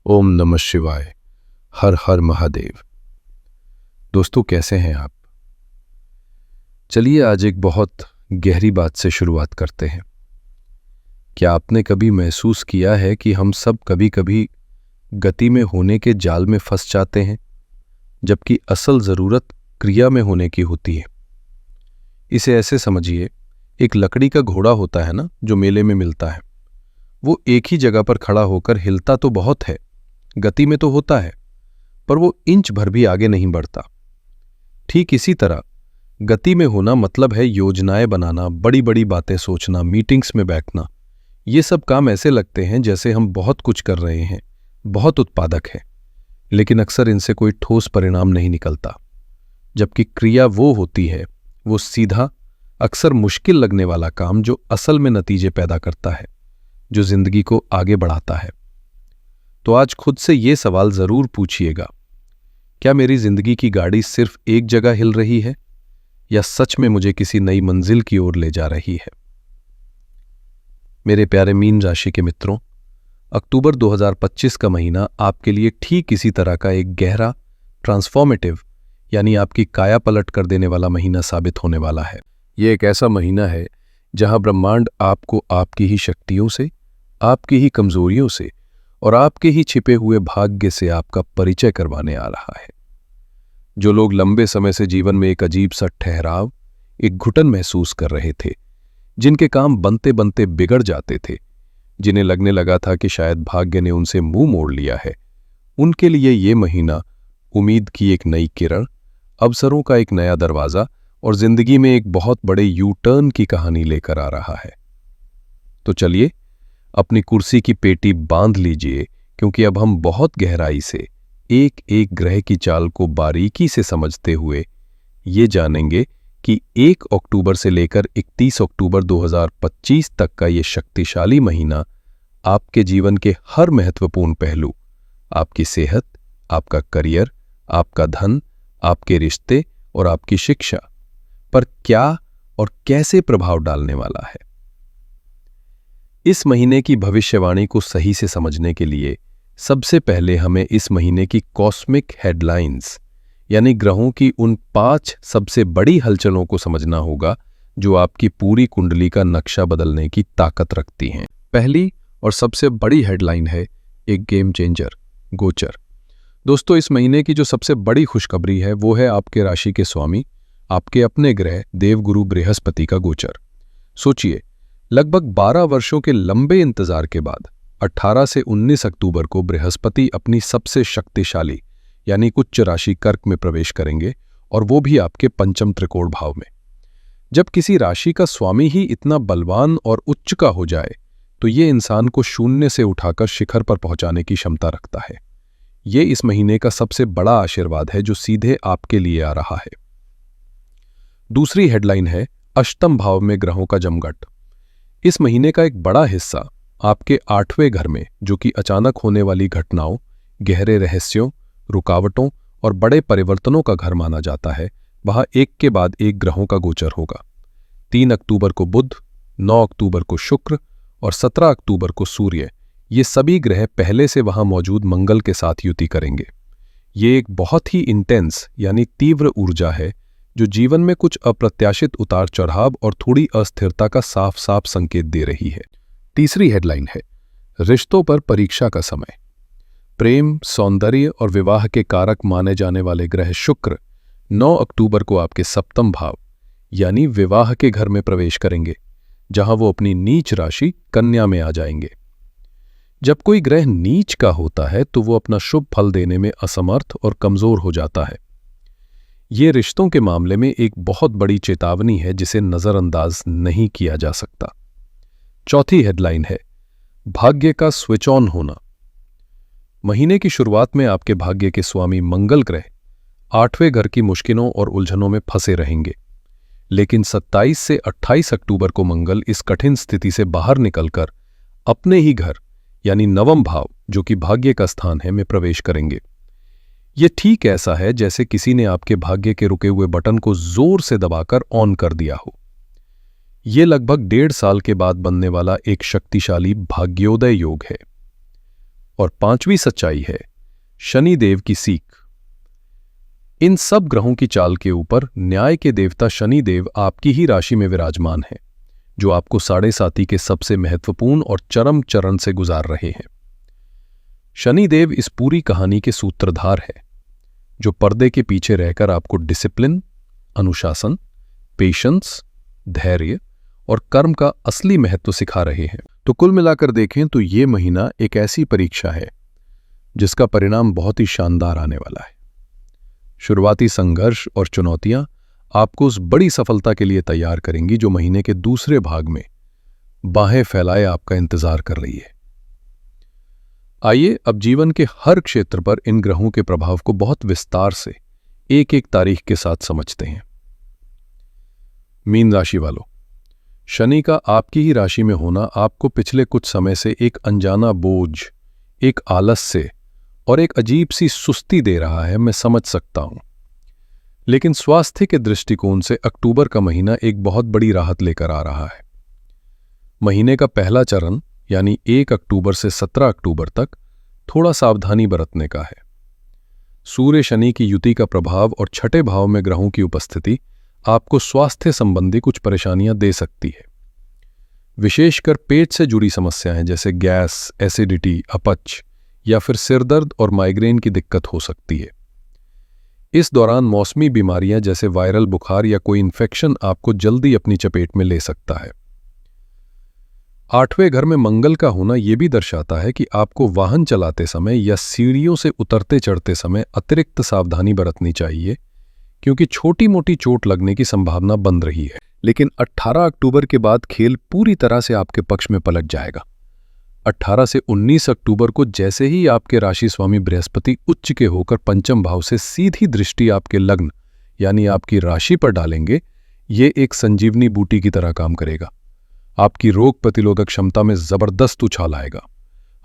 ओम नमः शिवाय। हर हर महादेव। दोस्तों, कैसे हैं आप? चलिए आज एक बहुत गहरी बात से शुरुआत करते हैं। क्या आपने कभी महसूस किया है कि हम सब कभी कभी गति में होने के जाल में फंस जाते हैं, जबकि असल जरूरत क्रिया में होने की होती है? इसे ऐसे समझिए, एक लकड़ी का घोड़ा होता है ना, जो मेले में मिलता है। वो एक ही जगह पर खड़ा होकर हिलता तो बहुत है, गति में तो होता है, पर वो इंच भर भी आगे नहीं बढ़ता। ठीक इसी तरह गति में होना मतलब है योजनाएं बनाना, बड़ी बड़ी बातें सोचना, मीटिंग्स में बैठना। ये सब काम ऐसे लगते हैं जैसे हम बहुत कुछ कर रहे हैं, बहुत उत्पादक है, लेकिन अक्सर इनसे कोई ठोस परिणाम नहीं निकलता। जबकि क्रिया वो होती है, वो सीधा, अक्सर मुश्किल लगने वाला काम जो असल में नतीजे पैदा करता है, जो जिंदगी को आगे बढ़ाता है। तो आज खुद से ये सवाल जरूर पूछिएगा, क्या मेरी जिंदगी की गाड़ी सिर्फ एक जगह हिल रही है, या सच में मुझे किसी नई मंजिल की ओर ले जा रही है? मेरे प्यारे मीन राशि के मित्रों, अक्टूबर 2025 का महीना आपके लिए ठीक इसी तरह का एक गहरा, ट्रांसफॉर्मेटिव, यानी आपकी काया पलट कर देने वाला महीना साबित होने वाला है। ये एक ऐसा महीना है जहां ब्रह्मांड आपको आपकी ही शक्तियों से, आपकी ही कमजोरियों से और आपके ही छिपे हुए भाग्य से आपका परिचय करवाने आ रहा है। जो लोग लंबे समय से जीवन में एक अजीब सा ठहराव, एक घुटन महसूस कर रहे थे, जिनके काम बनते बनते बिगड़ जाते थे, जिन्हें लगने लगा था कि शायद भाग्य ने उनसे मुंह मोड़ लिया है, उनके लिए ये महीना उम्मीद की एक नई किरण, अवसरों का एक नया दरवाजा और जिंदगी में एक बहुत बड़े यू टर्न की कहानी लेकर आ रहा है। तो चलिए अपनी कुर्सी की पेटी बांध लीजिए, क्योंकि अब हम बहुत गहराई से एक एक ग्रह की चाल को बारीकी से समझते हुए ये जानेंगे कि 1 अक्टूबर से लेकर 31 अक्टूबर 2025 तक का ये शक्तिशाली महीना आपके जीवन के हर महत्वपूर्ण पहलू, आपकी सेहत, आपका करियर, आपका धन, आपके रिश्ते और आपकी शिक्षा पर क्या और कैसे प्रभाव डालने वाला है। इस महीने की भविष्यवाणी को सही से समझने के लिए सबसे पहले हमें इस महीने की कॉस्मिक हेडलाइंस, यानी ग्रहों की उन 5 सबसे बड़ी हलचलों को समझना होगा जो आपकी पूरी कुंडली का नक्शा बदलने की ताकत रखती हैं। पहली और सबसे बड़ी हेडलाइन है एक गेम चेंजर, गोचर। दोस्तों, इस महीने की जो सबसे बड़ी खुशखबरी है वो है आपके राशि के स्वामी, आपके अपने ग्रह देवगुरु बृहस्पति का गोचर। सोचिए, लगभग 12 वर्षों के लंबे इंतजार के बाद 18 से 19 अक्टूबर को बृहस्पति अपनी सबसे शक्तिशाली यानी उच्च राशि कर्क में प्रवेश करेंगे, और वो भी आपके पंचम त्रिकोण भाव में। जब किसी राशि का स्वामी ही इतना बलवान और उच्च का हो जाए, तो ये इंसान को शून्य से उठाकर शिखर पर पहुंचाने की क्षमता रखता है। ये इस महीने का सबसे बड़ा आशीर्वाद है जो सीधे आपके लिए आ रहा है। दूसरी हेडलाइन है अष्टम भाव में ग्रहों का जमघट। इस महीने का एक बड़ा हिस्सा आपके 8वें घर में, जो कि अचानक होने वाली घटनाओं, गहरे रहस्यों, रुकावटों और बड़े परिवर्तनों का घर माना जाता है, वहां एक के बाद एक ग्रहों का गोचर होगा। 3 अक्टूबर को बुध, 9 अक्टूबर को शुक्र और 17 अक्टूबर को सूर्य, ये सभी ग्रह पहले से वहां मौजूद मंगल के साथ युति करेंगे। ये एक बहुत ही इंटेंस यानी तीव्र ऊर्जा है जो जीवन में कुछ अप्रत्याशित उतार चढ़ाव और थोड़ी अस्थिरता का साफ साफ संकेत दे रही है। तीसरी हेडलाइन है रिश्तों पर परीक्षा का समय। प्रेम, सौंदर्य और विवाह के कारक माने जाने वाले ग्रह शुक्र 9 अक्टूबर को आपके सप्तम भाव यानी विवाह के घर में प्रवेश करेंगे, जहां वो अपनी नीच राशि कन्या में आ जाएंगे। जब कोई ग्रह नीच का होता है तो वो अपना शुभ फल देने में असमर्थ और कमजोर हो जाता है। ये रिश्तों के मामले में एक बहुत बड़ी चेतावनी है जिसे नजरअंदाज नहीं किया जा सकता। चौथी हेडलाइन है भाग्य का स्विच ऑन होना। महीने की शुरुआत में आपके भाग्य के स्वामी मंगल ग्रह 8वें घर की मुश्किलों और उलझनों में फंसे रहेंगे, लेकिन 27 से 28 अक्टूबर को मंगल इस कठिन स्थिति से बाहर निकलकर अपने ही घर यानी नवम भाव, जो कि भाग्य का स्थान है, में प्रवेश करेंगे। ये ठीक ऐसा है जैसे किसी ने आपके भाग्य के रुके हुए बटन को जोर से दबाकर ऑन कर दिया हो। ये लगभग 1.5 साल के बाद बनने वाला एक शक्तिशाली भाग्योदय योग है। और पांचवी सच्चाई है शनिदेव की सीख। इन सब ग्रहों की चाल के ऊपर न्याय के देवता शनिदेव आपकी ही राशि में विराजमान हैं, जो आपको साढ़े साती के सबसे महत्वपूर्ण और चरम चरण से गुजार रहे हैं। शनिदेव इस पूरी कहानी के सूत्रधार है, जो पर्दे के पीछे रहकर आपको डिसिप्लिन, अनुशासन, पेशेंस, धैर्य और कर्म का असली महत्व सिखा रहे हैं। तो कुल मिलाकर देखें तो ये महीना एक ऐसी परीक्षा है जिसका परिणाम बहुत ही शानदार आने वाला है। शुरुआती संघर्ष और चुनौतियां आपको उस बड़ी सफलता के लिए तैयार करेंगी जो महीने के दूसरे भाग में बाहें फैलाए आपका इंतजार कर रही है। आइए अब जीवन के हर क्षेत्र पर इन ग्रहों के प्रभाव को बहुत विस्तार से एक एक तारीख के साथ समझते हैं। मीन राशि वालों, शनि का आपकी ही राशि में होना आपको पिछले कुछ समय से एक अनजाना बोझ, एक आलस्य और एक अजीब सी सुस्ती दे रहा है, मैं समझ सकता हूं। लेकिन स्वास्थ्य के दृष्टिकोण से अक्टूबर का महीना एक बहुत बड़ी राहत लेकर आ रहा है। महीने का पहला चरण यानी 1 अक्टूबर से 17 अक्टूबर तक थोड़ा सावधानी बरतने का है। सूर्य शनि की युति का प्रभाव और छठे भाव में ग्रहों की उपस्थिति आपको स्वास्थ्य संबंधी कुछ परेशानियां दे सकती है। विशेषकर पेट से जुड़ी समस्याएं जैसे गैस, एसिडिटी, अपच या फिर सिरदर्द और माइग्रेन की दिक्कत हो सकती है। इस दौरान मौसमी बीमारियां जैसे वायरल बुखार या कोई इन्फेक्शन आपको जल्दी अपनी चपेट में ले सकता है। 8वें घर में मंगल का होना यह भी दर्शाता है कि आपको वाहन चलाते समय या सीढ़ियों से उतरते चढ़ते समय अतिरिक्त सावधानी बरतनी चाहिए, क्योंकि छोटी मोटी चोट लगने की संभावना बन रही है। लेकिन 18 अक्टूबर के बाद खेल पूरी तरह से आपके पक्ष में पलट जाएगा। 18 से 19 अक्टूबर को जैसे ही आपके राशि स्वामी बृहस्पति उच्च के होकर पंचम भाव से सीधी दृष्टि आपके लग्न यानी आपकी राशि पर डालेंगे, ये एक संजीवनी बूटी की तरह काम करेगा। आपकी रोग प्रतिरोधक क्षमता में जबरदस्त उछाल आएगा।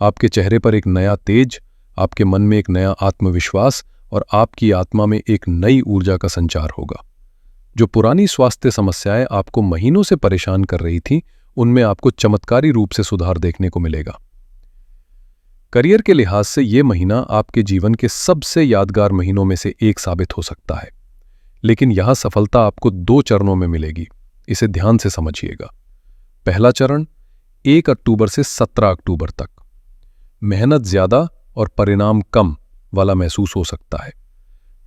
आपके चेहरे पर एक नया तेज, आपके मन में एक नया आत्मविश्वास और आपकी आत्मा में एक नई ऊर्जा का संचार होगा। जो पुरानी स्वास्थ्य समस्याएं आपको महीनों से परेशान कर रही थीं, उनमें आपको चमत्कारी रूप से सुधार देखने को मिलेगा। करियर के लिहाज से यह महीना आपके जीवन के सबसे यादगार महीनों में से एक साबित हो सकता है। लेकिन यहां सफलता आपको 2 चरणों में मिलेगी, इसे ध्यान से समझिएगा। पहला चरण 1 अक्टूबर से 17 अक्टूबर तक मेहनत ज्यादा और परिणाम कम वाला महसूस हो सकता है।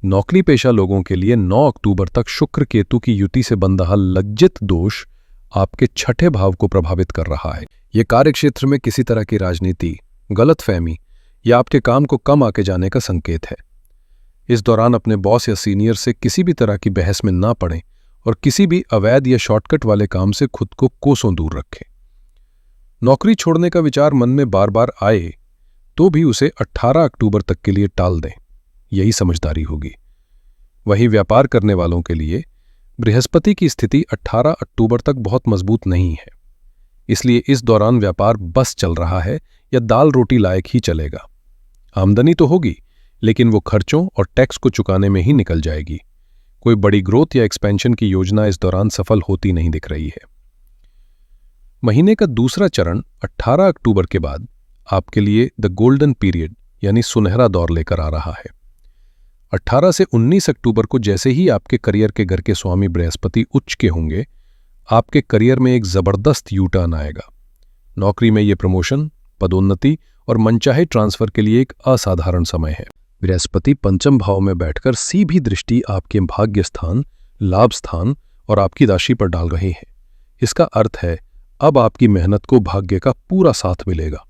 नौकरी पेशा लोगों के लिए 9 अक्टूबर तक शुक्र केतु की युति से बन रहा लज्जित दोष आपके छठे भाव को प्रभावित कर रहा है। यह कार्यक्षेत्र में किसी तरह की राजनीति, गलतफहमी या आपके काम को कम आके जाने का संकेत है। इस दौरान अपने बॉस या सीनियर से किसी भी तरह की बहस में ना पड़ें और किसी भी अवैध या शॉर्टकट वाले काम से खुद को कोसों दूर रखें। नौकरी छोड़ने का विचार मन में बार बार आए तो भी उसे 18 अक्टूबर तक के लिए टाल दें, यही समझदारी होगी। वहीं व्यापार करने वालों के लिए बृहस्पति की स्थिति 18 अक्टूबर तक बहुत मजबूत नहीं है, इसलिए इस दौरान व्यापार बस चल रहा है या दाल रोटी लायक ही चलेगा। आमदनी तो होगी, लेकिन वो खर्चों और टैक्स को चुकाने में ही निकल जाएगी। कोई बड़ी ग्रोथ या एक्सपेंशन की योजना इस दौरान सफल होती नहीं दिख रही है। महीने का दूसरा चरण 18 अक्टूबर के बाद आपके लिए द गोल्डन पीरियड यानी सुनहरा दौर लेकर आ रहा है। 18 से 19 अक्टूबर को जैसे ही आपके करियर के घर के स्वामी बृहस्पति उच्च के होंगे, आपके करियर में एक जबरदस्त यू टर्न आएगा। नौकरी में यह प्रमोशन, पदोन्नति और मनचाहे ट्रांसफर के लिए एक असाधारण समय है। बृहस्पति पंचम भाव में बैठकर सीधी दृष्टि आपके भाग्य स्थान, लाभ स्थान और आपकी राशि पर डाल रहे हैं। इसका अर्थ है अब आपकी मेहनत को भाग्य का पूरा साथ मिलेगा।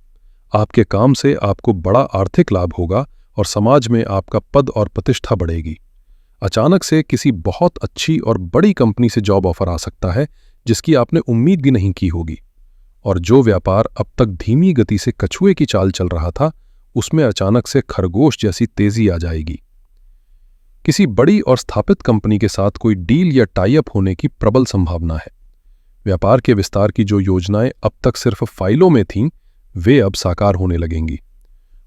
आपके काम से आपको बड़ा आर्थिक लाभ होगा और समाज में आपका पद और प्रतिष्ठा बढ़ेगी। अचानक से किसी बहुत अच्छी और बड़ी कंपनी से जॉब ऑफर आ सकता है जिसकी आपने उम्मीद भी नहीं की होगी, और जो व्यापार अब तक धीमी गति से कछुए की चाल चल रहा था, उसमें अचानक से खरगोश जैसी तेजी आ जाएगी। किसी बड़ी और स्थापित कंपनी के साथ कोई डील या टाई अप होने की प्रबल संभावना है। व्यापार के विस्तार की जो योजनाएं अब तक सिर्फ फाइलों में थीं, वे अब साकार होने लगेंगी।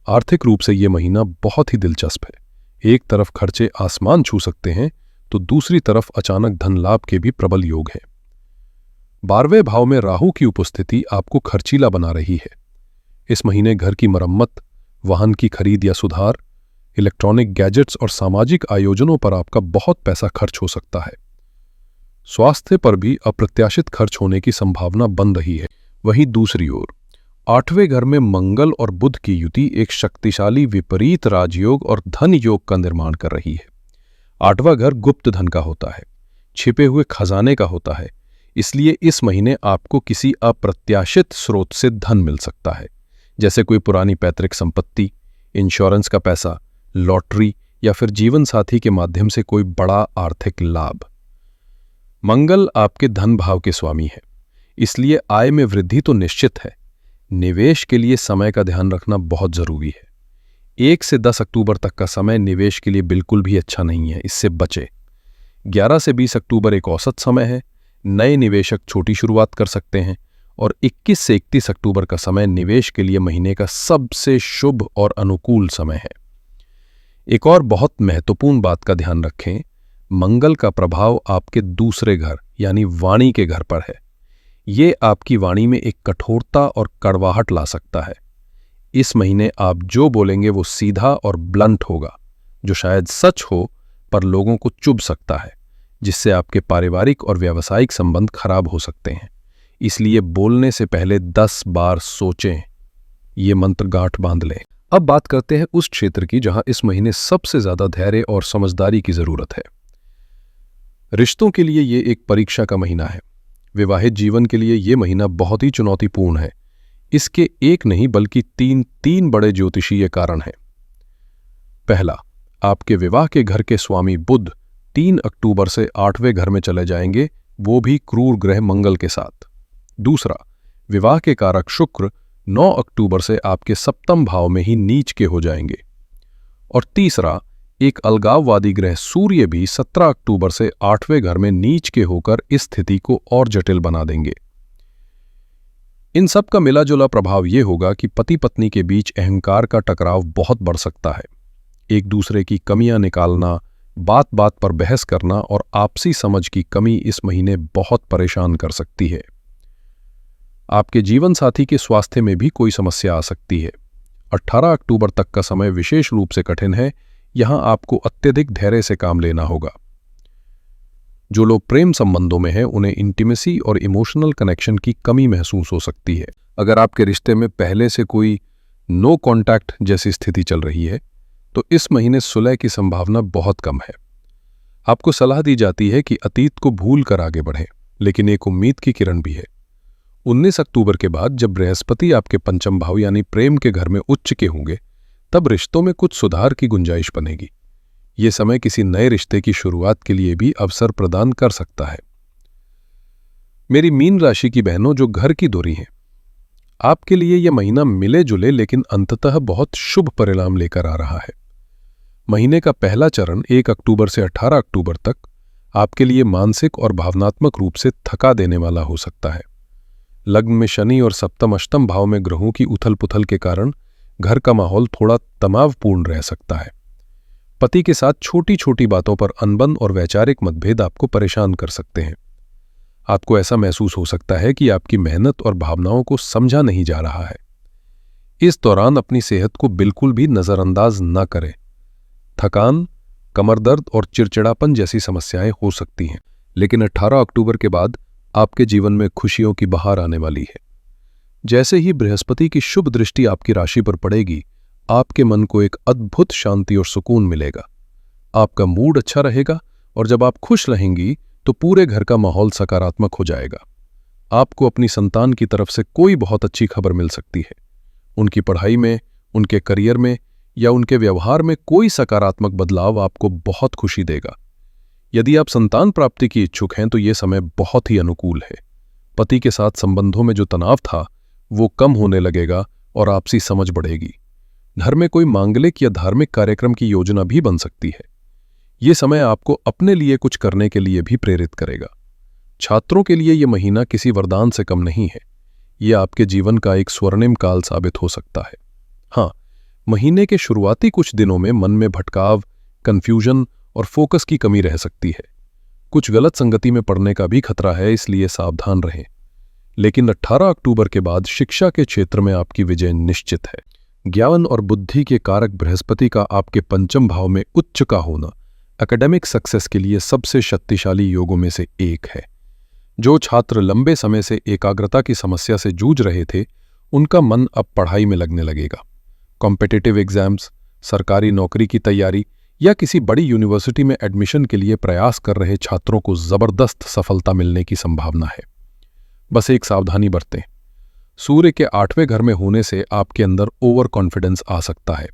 आर्थिक रूप से यह महीना बहुत ही दिलचस्प है। एक तरफ खर्चे आसमान छू सकते हैं तो दूसरी तरफ अचानक धन लाभ के भी प्रबल योग है। 12वें भाव में राहु की उपस्थिति आपको खर्चीला बना रही है। इस महीने घर की मरम्मत, वाहन की खरीद या सुधार, इलेक्ट्रॉनिक गैजेट्स और सामाजिक आयोजनों पर आपका बहुत पैसा खर्च हो सकता है। स्वास्थ्य पर भी अप्रत्याशित खर्च होने की संभावना बन रही है। वहीं दूसरी ओर 8वें घर में मंगल और बुध की युति एक शक्तिशाली विपरीत राजयोग और धन योग का निर्माण कर रही है। 8वां घर गुप्त धन का होता है, छिपे हुए खजाने का होता है। इसलिए इस महीने आपको किसी अप्रत्याशित स्रोत से धन मिल सकता है, जैसे कोई पुरानी पैतृक संपत्ति, इंश्योरेंस का पैसा, लॉटरी या फिर जीवन साथी के माध्यम से कोई बड़ा आर्थिक लाभ। मंगल आपके धन भाव के स्वामी है, इसलिए आय में वृद्धि तो निश्चित है। निवेश के लिए समय का ध्यान रखना बहुत जरूरी है। 1 से 10 अक्टूबर तक का समय निवेश के लिए बिल्कुल भी अच्छा नहीं है, इससे बचे। 11 से 20 अक्टूबर एक औसत समय है, नए निवेशक छोटी शुरुआत कर सकते हैं। और 21 से 31 अक्टूबर का समय निवेश के लिए महीने का सबसे शुभ और अनुकूल समय है। एक और बहुत महत्वपूर्ण बात का ध्यान रखें, मंगल का प्रभाव आपके दूसरे घर यानी वाणी के घर पर है। ये आपकी वाणी में एक कठोरता और कड़वाहट ला सकता है। इस महीने आप जो बोलेंगे वो सीधा और ब्लंट होगा, जो शायद सच हो पर लोगों को चुभ सकता है, जिससे आपके पारिवारिक और व्यावसायिक संबंध खराब हो सकते हैं। इसलिए बोलने से पहले 10 बार सोचें। ये मंत्र गांठ बांध लें। अब बात करते हैं उस क्षेत्र की जहां इस महीने सबसे ज्यादा धैर्य और समझदारी की जरूरत है। रिश्तों के लिए ये एक परीक्षा का महीना है। विवाहित जीवन के लिए ये महीना बहुत ही चुनौतीपूर्ण है। इसके एक नहीं बल्कि तीन बड़े ज्योतिषीय कारण हैं। पहला, आपके विवाह के घर के स्वामी बुध 3 अक्टूबर से 8वें घर में चले जाएंगे, वो भी क्रूर ग्रह मंगल के साथ। दूसरा, विवाह के कारक शुक्र 9 अक्टूबर से आपके सप्तम भाव में ही नीच के हो जाएंगे। और तीसरा, एक अलगाववादी ग्रह सूर्य भी 17 अक्टूबर से 8वें घर में नीच के होकर इस स्थिति को और जटिल बना देंगे। इन सब का मिला जुला प्रभाव यह होगा कि पति पत्नी के बीच अहंकार का टकराव बहुत बढ़ सकता है। एक दूसरे की कमियां निकालना, बात बात पर बहस करना और आपसी समझ की कमी इस महीने बहुत परेशान कर सकती है। आपके जीवन साथी के स्वास्थ्य में भी कोई समस्या आ सकती है। 18 अक्टूबर तक का समय विशेष रूप से कठिन है। यहां आपको अत्यधिक धैर्य से काम लेना होगा। जो लोग प्रेम संबंधों में हैं, उन्हें इंटीमेसी और इमोशनल कनेक्शन की कमी महसूस हो सकती है। अगर आपके रिश्ते में पहले से कोई नो कॉन्टैक्ट जैसी स्थिति चल रही है, तो इस महीने सुलह की संभावना बहुत कम है। आपको सलाह दी जाती है कि अतीत को भूल कर आगे बढ़ें, लेकिन एक उम्मीद की किरण भी है। 19 अक्टूबर के बाद जब बृहस्पति आपके पंचम भाव यानी प्रेम के घर में उच्च के होंगे, तब रिश्तों में कुछ सुधार की गुंजाइश बनेगी। ये समय किसी नए रिश्ते की शुरुआत के लिए भी अवसर प्रदान कर सकता है। मेरी मीन राशि की बहनों जो घर की दूरी हैं, आपके लिए यह महीना मिले जुले लेकिन अंततः बहुत शुभ परिणाम लेकर आ रहा है। महीने का पहला चरण 1 अक्टूबर से 18 अक्टूबर तक आपके लिए मानसिक और भावनात्मक रूप से थका देने वाला हो सकता है। लग्न में शनि और सप्तम अष्टम भाव में ग्रहों की उथल पुथल के कारण घर का माहौल थोड़ा तनावपूर्ण रह सकता है। पति के साथ छोटी छोटी बातों पर अनबन और वैचारिक मतभेद आपको परेशान कर सकते हैं। आपको ऐसा महसूस हो सकता है कि आपकी मेहनत और भावनाओं को समझा नहीं जा रहा है। इस दौरान अपनी सेहत को बिल्कुल भी नजरअंदाज न करें। थकान, कमर दर्द और चिड़चिड़ापन जैसी समस्याएं हो सकती हैं। लेकिन 18 अक्टूबर के बाद आपके जीवन में खुशियों की बहार आने वाली है। जैसे ही बृहस्पति की शुभ दृष्टि आपकी राशि पर पड़ेगी, आपके मन को एक अद्भुत शांति और सुकून मिलेगा। आपका मूड अच्छा रहेगा और जब आप खुश रहेंगी तो पूरे घर का माहौल सकारात्मक हो जाएगा। आपको अपनी संतान की तरफ से कोई बहुत अच्छी खबर मिल सकती है। उनकी पढ़ाई में, उनके करियर में या उनके व्यवहार में कोई सकारात्मक बदलाव आपको बहुत खुशी देगा। यदि आप संतान प्राप्ति की इच्छुक हैं तो ये समय बहुत ही अनुकूल है। पति के साथ संबंधों में जो तनाव था वो कम होने लगेगा और आपसी समझ बढ़ेगी। घर में कोई मांगलिक या धार्मिक कार्यक्रम की योजना भी बन सकती है। ये समय आपको अपने लिए कुछ करने के लिए भी प्रेरित करेगा। छात्रों के लिए यह महीना किसी वरदान से कम नहीं है। यह आपके जीवन का एक स्वर्णिम काल साबित हो सकता है। हाँ, महीने के शुरुआती कुछ दिनों में मन में भटकाव, कंफ्यूजन और फोकस की कमी रह सकती है। कुछ गलत संगति में पड़ने का भी खतरा है, इसलिए सावधान रहें। लेकिन 18 अक्टूबर के बाद शिक्षा के क्षेत्र में आपकी विजय निश्चित है। ज्ञान और बुद्धि के कारक बृहस्पति का आपके पंचम भाव में उच्च का होना एकेडमिक सक्सेस के लिए सबसे शक्तिशाली योगों में से एक है। जो छात्र लंबे समय से एकाग्रता की समस्या से जूझ रहे थे, उनका मन अब पढ़ाई में लगने लगेगा। कॉम्पिटिटिव एग्जाम्स, सरकारी नौकरी की तैयारी या किसी बड़ी यूनिवर्सिटी में एडमिशन के लिए प्रयास कर रहे छात्रों को जबरदस्त सफलता मिलने की संभावना है। बस एक सावधानी बरतें। सूर्य के 8वें घर में होने से आपके अंदर ओवर कॉन्फिडेंस आ सकता है।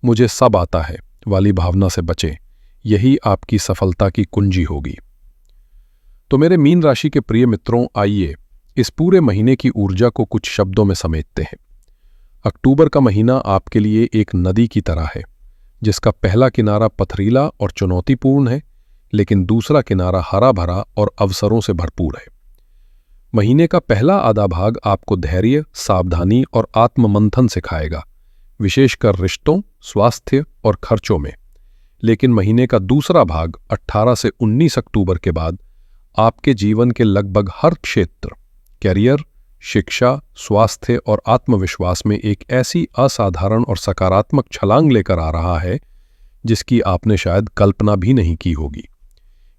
मुझे सब आता है वाली भावना से बचें, यही आपकी सफलता की कुंजी होगी। तो मेरे मीन राशि के प्रिय मित्रों, आइए इस पूरे महीने की ऊर्जा को कुछ शब्दों में समेटते हैं। अक्टूबर का महीना आपके लिए एक नदी की तरह है, जिसका पहला किनारा पथरीला और चुनौतीपूर्ण है, लेकिन दूसरा किनारा हरा भरा और अवसरों से भरपूर है। महीने का पहला आधा भाग आपको धैर्य, सावधानी और आत्ममंथन सिखाएगा, विशेषकर रिश्तों, स्वास्थ्य और खर्चों में। लेकिन महीने का दूसरा भाग 18 से 19 अक्टूबर के बाद आपके जीवन के लगभग हर क्षेत्र, कैरियर, शिक्षा, स्वास्थ्य और आत्मविश्वास में एक ऐसी असाधारण और सकारात्मक छलांग लेकर आ रहा है जिसकी आपने शायद कल्पना भी नहीं की होगी।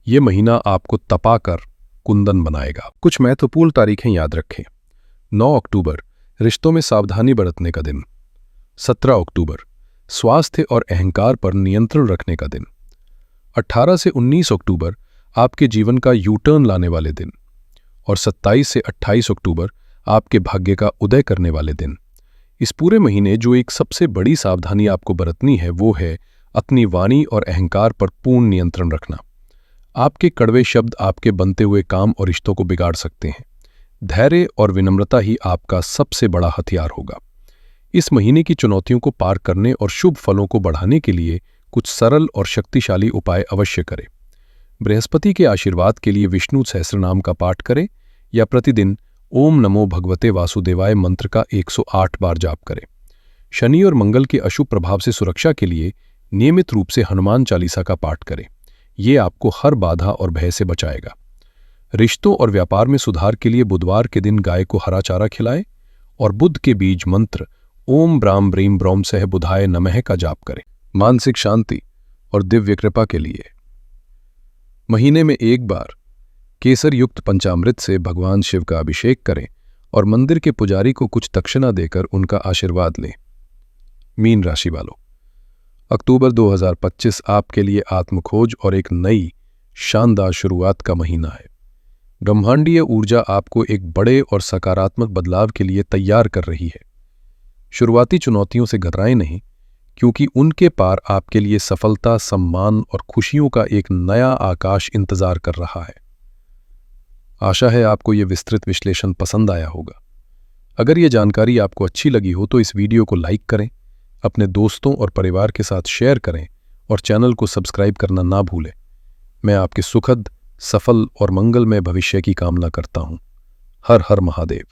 ये महीना आपको तपाकर कुंदन बनाएगा। कुछ महत्वपूर्ण तारीखें याद रखें। 9 अक्टूबर रिश्तों में सावधानी बरतने का दिन। 17 अक्टूबर स्वास्थ्य और अहंकार पर नियंत्रण रखने का दिन। 18 से 19 अक्टूबर आपके जीवन का यू टर्न लाने वाले दिन। और 27 से 28 अक्टूबर आपके भाग्य का उदय करने वाले दिन। इस पूरे महीने जो एक सबसे बड़ी सावधानी आपको बरतनी है वो है अपनी वाणी और अहंकार पर पूर्ण नियंत्रण रखना। आपके कड़वे शब्द आपके बनते हुए काम और रिश्तों को बिगाड़ सकते हैं। धैर्य और विनम्रता ही आपका सबसे बड़ा हथियार होगा। इस महीने की चुनौतियों को पार करने और शुभ फलों को बढ़ाने के लिए कुछ सरल और शक्तिशाली उपाय अवश्य करें। बृहस्पति के आशीर्वाद के लिए विष्णु सहस्रनाम का पाठ करें या प्रतिदिन ओम नमो भगवते वासुदेवाय मंत्र का 108 बार जाप करें। शनि और मंगल के अशुभ प्रभाव से सुरक्षा के लिए नियमित रूप से हनुमान चालीसा का पाठ करें। ये आपको हर बाधा और भय से बचाएगा। रिश्तों और व्यापार में सुधार के लिए बुधवार के दिन गाय को हरा चारा खिलाएं और बुध के बीज मंत्र ओम ब्राम ब्रीम ब्रौम सह बुधाय नमः का जाप करें। मानसिक शांति और दिव्य कृपा के लिए महीने में एक बार केसर युक्त पंचामृत से भगवान शिव का अभिषेक करें और मंदिर के पुजारी को कुछ दक्षिणा देकर उनका आशीर्वाद लें। मीन राशि वालों, अक्टूबर 2025 आपके लिए आत्मखोज और एक नई शानदार शुरुआत का महीना है। ब्रह्मांडीय ऊर्जा आपको एक बड़े और सकारात्मक बदलाव के लिए तैयार कर रही है। शुरुआती चुनौतियों से घबराएं नहीं, क्योंकि उनके पार आपके लिए सफलता, सम्मान और खुशियों का एक नया आकाश इंतजार कर रहा है। आशा है आपको ये विस्तृत विश्लेषण पसंद आया होगा। अगर ये जानकारी आपको अच्छी लगी हो तो इस वीडियो को लाइक करें, अपने दोस्तों और परिवार के साथ शेयर करें और चैनल को सब्सक्राइब करना ना भूलें। मैं आपके सुखद, सफल और मंगलमय भविष्य की कामना करता हूं। हर हर महादेव।